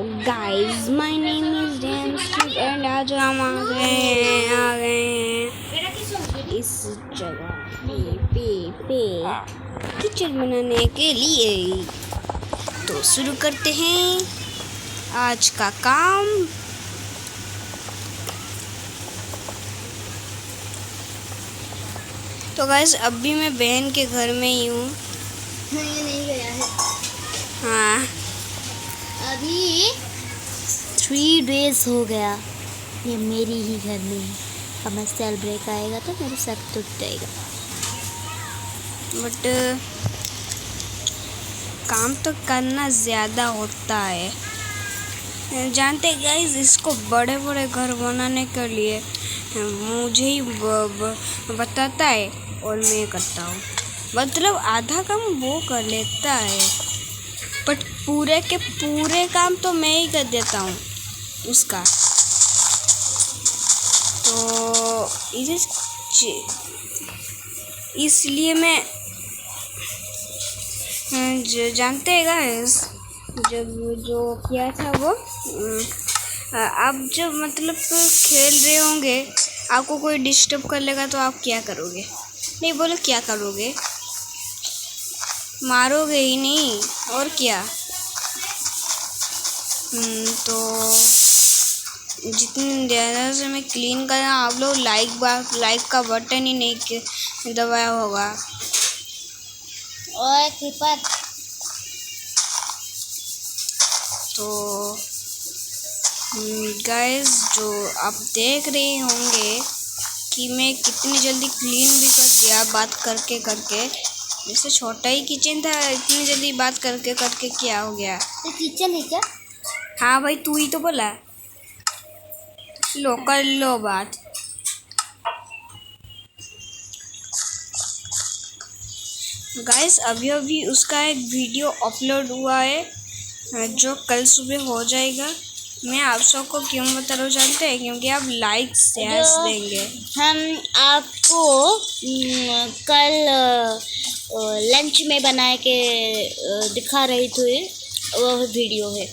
Guys my name is dance and आज हम आ गए हैं इस जगह पे किचन बनाने के लिए। तो शुरू करते हैं आज का काम। तो गाइस अभी मैं बहन के घर में ही हूँ। ये नहीं गया है। हाँ अभी 3 डेज हो गया ये मेरी ही घर में है। अब मैं सेल ब्रेक आएगा तो मेरा सर टूट जाएगा। बट काम तो करना ज़्यादा होता है। जानते गाइस इसको बड़े बड़े घर बनाने के लिए मुझे ही बताता है और मैं करता हूँ। मतलब आधा काम वो कर लेता है बट पूरे के पूरे काम तो मैं ही कर देता हूँ उसका। तो इसलिए मैं जानते हैं गाइस जब जो किया था वो आप जब मतलब खेल रहे होंगे आपको कोई डिस्टर्ब कर लेगा तो आप क्या करोगे? नहीं बोलो क्या करोगे? मारोगे ही नहीं और क्या। तो जितनी ज़्यादा से मैं क्लीन करना आप लोग लाइक का बटन ही नहीं दबाया होगा। और कीपर तो गाइस जो आप देख रहे होंगे कि मैं कितनी जल्दी क्लीन भी कर दिया बात करके जैसे छोटा ही किचन था इतनी जल्दी बात करके क्या हो गया। तो किचन है क्या? हाँ भाई तू ही तो बोला। लो कर लो बात। गाइस अभी उसका एक वीडियो अपलोड हुआ है जो कल सुबह हो जाएगा। मैं आप सबको क्यों बता रहा हूँ जानते हैं? क्योंकि आप लाइक शेयर देंगे। हम आपको कल लंच में बना के दिखा रही थी वो वीडियो है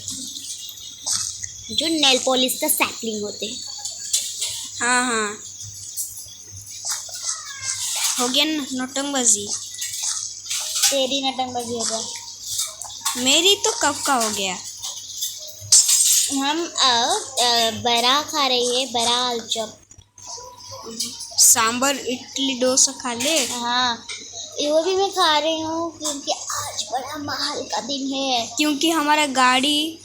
जो नेल पॉलिश का सैम्पलिंग होते हैं। हाँ हो गया ना नौटंकबाजी। तेरी नटंगबाजी होगा। मेरी तो कब का हो गया। हम अब बड़ा खा रही है, बड़ा आलूचप। सांबर इडली डोसा खा ले। हाँ वो भी मैं खा रही हूँ क्योंकि आज बड़ा महल का दिन है। क्योंकि हमारा गाड़ी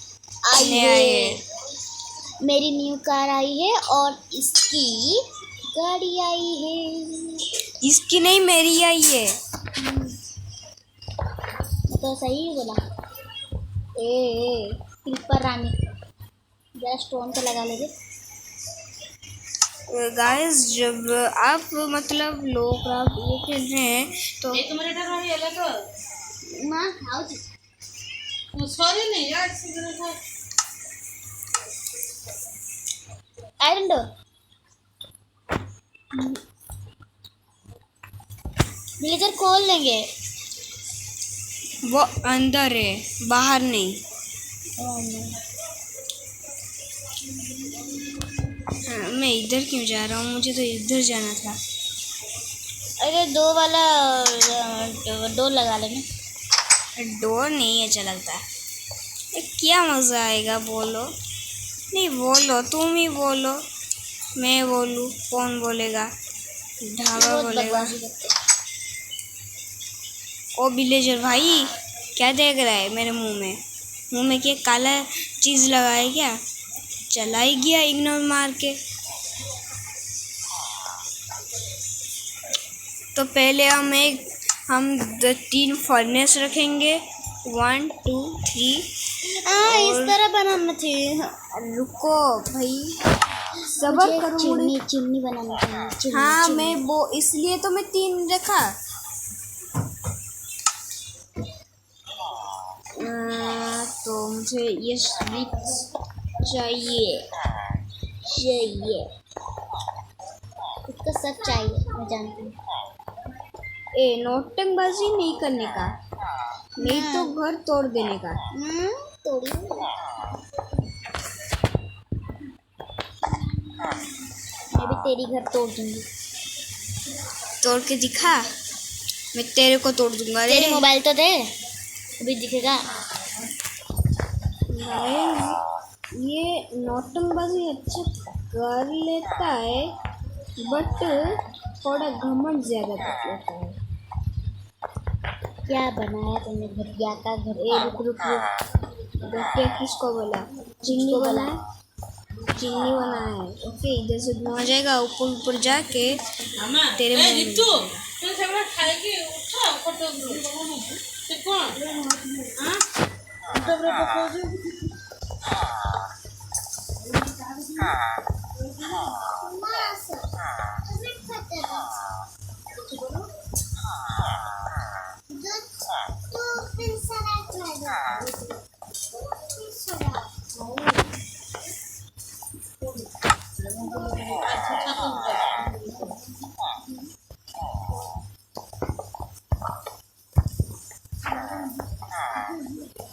आई नया है। मेरी न्यू कार आई है और इसकी गाड़ी आई है। इसकी नहीं मेरी आई है। तो सही है बोला। क्लिपर रानी जरा स्टोन पे लगा ले। गाइस जब आप मतलब लोग आप ये खेल रहे हैं तो माँ खाओ सॉरी नहीं यार आयरन डोर ब्लेजर खोल लेंगे। वो अंदर है बाहर नहीं। हाँ, मैं इधर क्यों जा रहा हूँ? मुझे तो इधर जाना था। अरे 2 वाला डोर लगा लेना। डोर नहीं अच्छा लगता। क्या मज़ा आएगा बोलो? नहीं बोलो तुम ही बोलो। मैं बोलूँ कौन बोलेगा? ढाबा बोलेगा। ओ विलेजर भाई क्या देख रहा है मेरे मुंह में क्या काला चीज़ लगा है क्या? चला ही गया इग्नोर मार के। तो पहले हम 3 फर्नेस रखेंगे 1 2 3। इस तरह बनाना थी। रुको भाई सबर करो। चिमनी बनाना थी। हाँ मैं वो इसलिए तो मैं 3 रखा। तो मुझे ये स्विच चाहिए इसका सब चाहिए मैं जानती हूँ। नौटंकबाजी नहीं करने का नहीं तो घर तोड़ देने का। तोड़ी भी तेरी घर तोड़ दूंगी। तोड़ के दिखा, मैं तेरे को तोड़ दूंगा रे। तेरी मोबाइल तो दे, अभी दिखेगा। गाइस ये नौटंकबाजी अच्छा कर लेता है, बट थोड़ा घमंड ज्यादा कर लेता है। क्या बनाया तुमने घटिया का घर? ए रुक रुक रुक, घटिया किसको बोला? चिन्नी किसको बना बोला? है, चिन्नी बना है। ओके, इधर से धुआं जाएगा, ऊपर ऊपर जाके तेरे मुंह में ऋतु तुम सबरा खाएगी उठा फोटो से कौन हां फोटो पकोजी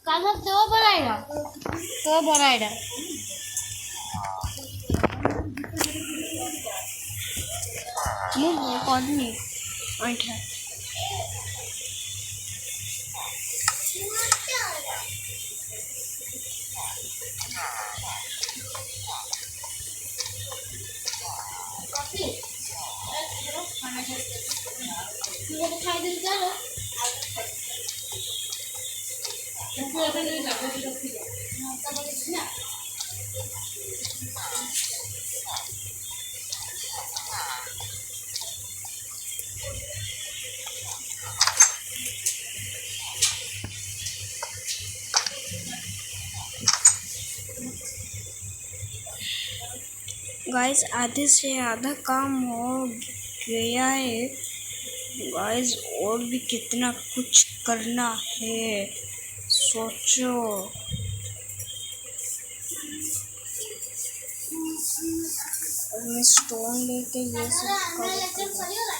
काला तो बनाएगा मुंह कौन नहीं ऐठा। तुझे तो खाई दे चलो। गाइस आधे से आधा काम हो गया है गाइस, और भी कितना कुछ करना है, सोचो। और मैं स्टोन लेके ये सब करूँगा।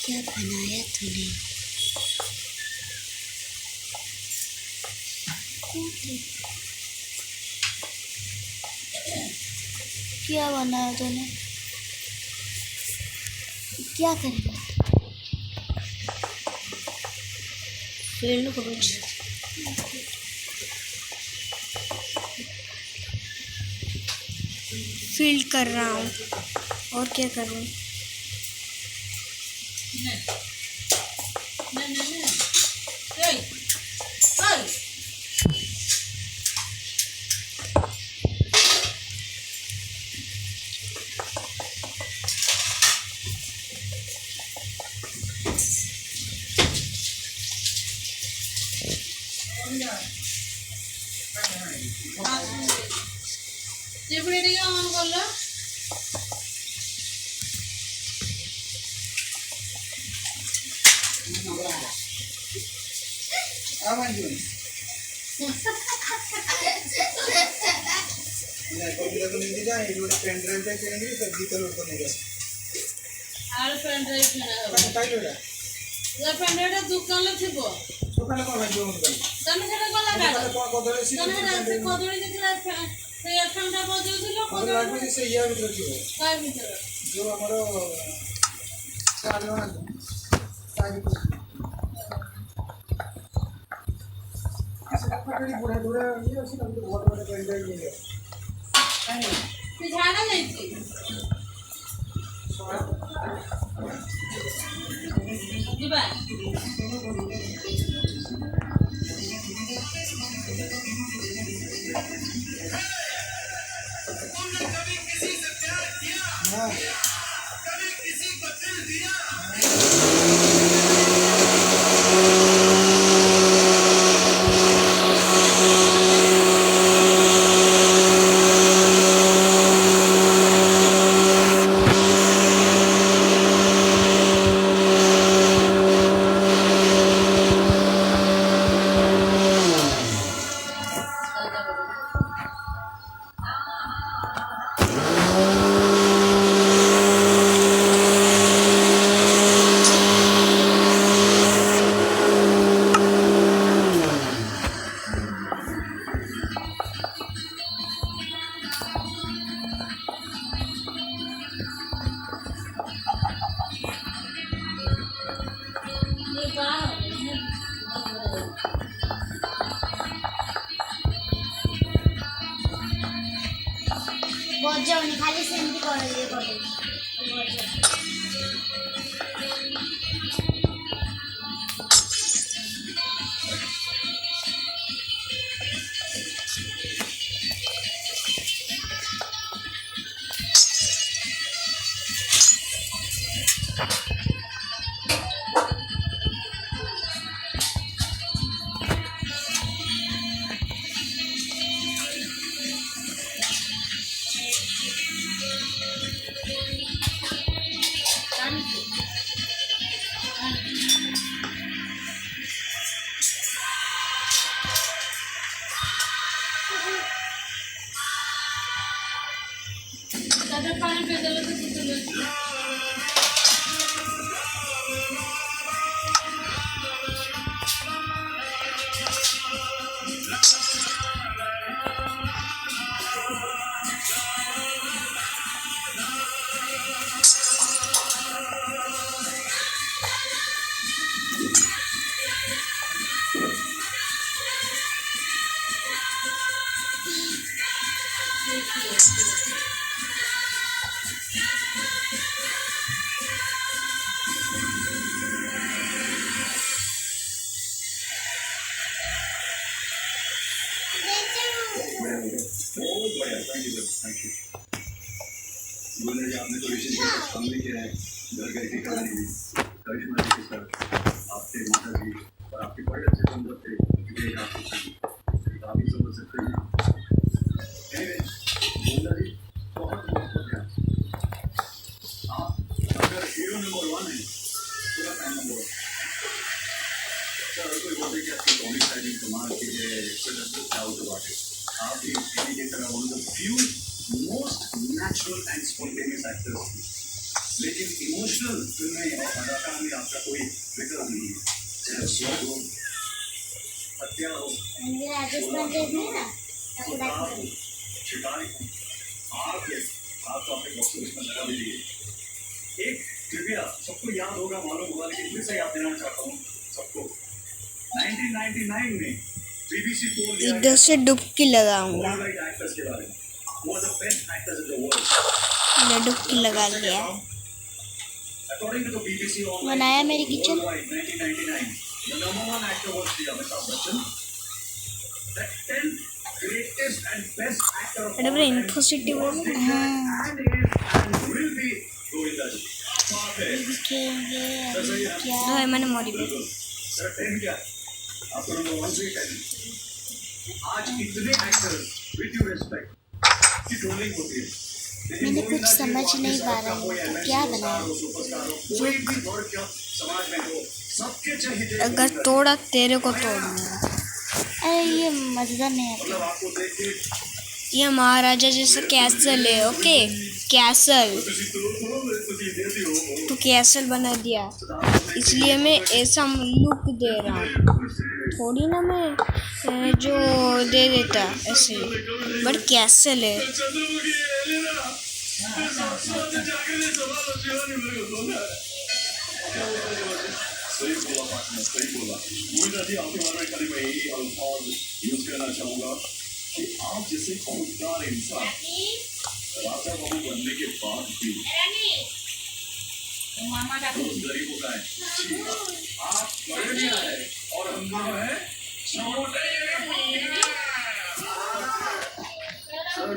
क्या बनाया तूने? क्या बनाया तूने? क्या करेगा? फील्ड करूँ, फील्ड कर रहा हूँ, और क्या करूँ? ऑन कर लो আর পেন ড্রাইভ কিনা হবে তাইলোটা এ পেন ড্রাইভটা দোকানে থিব দোকানে কোন ভাই দোকানে তুমি সেটা কলা কাটো কদরে ছিল তুমি কদরে যেটা সেই এফএমটা বজাউছিল কদরে লাগবে সেই ইয়া ভিতরে ছিল কার ভিতরে जो हमारो चालू है ताकि बुरा बुरा ये उसी का बहुत बड़ा पेन ड्राइव ले लिया पिछाड़ा नहीं थी जी बात बोला जी आपने तो ऋषि के साथ काम नहीं किया है घर का ठिकाना नहीं करिश्मा जी के साथ आपके माता जी और आपके बड़े अच्छे संबंध थे ये आप ही समझ सकते हैं बोला जी बहुत बहुत है आप अगर हीरो नंबर 1 है पूरा फैन नंबर सर कोई बोलते कि आपकी कॉमिक राइटिंग कमाल की है डाउट अबाउट इट आप ही की तरह one of the few most natural and spontaneous actors लेकिन इमोशनल फिल्में और अदाकार में आपका कोई विकल्प नहीं है चाहे स्वर्ग हो हत्या हो राजस्थान देखने ना उदार हो शिकारी हो आप तो अपने बॉक्स ऑफिस में लगा दीजिए एक कृपया सबको याद होगा मालूम होगा लेकिन फिर से याद देना चाहता हूँ सबको 1999 में BBC पोल इधर से डुबकी लगाऊंगा। एक्टर्स के बारे में who are the best actors in the world मैं डुबकी लगा लिया। according to the BBC online बनाया मेरी kitchen. worldwide 1999 the number 1 actor was Shri Amitabh Bachchan the 10th greatest and best actor of अरे all बड़े time इन्फोसिटी was बोल and is and will be Govinda ji बात है sir सही है क्या है मैंने मोरी में बिल्कुल सर 10 क्या आपको नंबर 1 से 10 आज इतने एक्टर्स विद ड्यू रिस्पेक्ट की ट्रोलिंग होती है मैंने कुछ समझ नहीं पा रहा हूँ तो क्या बनाया। कोई भी वर्ग का समाज में हो सबके चाहिए अगर तोड़ा तेरे को तोड़ूंगा। अरे ये मजेदार नहीं आता। मतलब आपको देख के ये महाराजा जैसा कैसल है। ओके कैसल तो कैसल बना दिया इसलिए मैं ऐसा लुक दे रहा हूँ थोड़ी ना मैं जो दे देता ऐसे बट कैसल है। सही बोला आपने सही बोला मुझे जी आपके बारे में खाली मैं यही अल्फाज यूज करना चाहूंगा कि आप जैसे खुददार इंसान राजा बाबू बनने के बाद भी रोज गरीबों का है आप बड़े भी है और हम दोनों है छोटे सर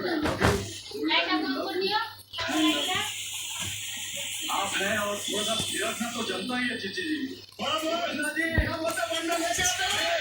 मैं लव यू आप हैं और थोड़ा सा थिरकना तो जनता ही है जीजी जी बड़ा कृष्णा जी हम बोलते बंडल लेके आते हैं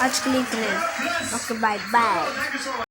आज के लिए इतना। Okay bye bye.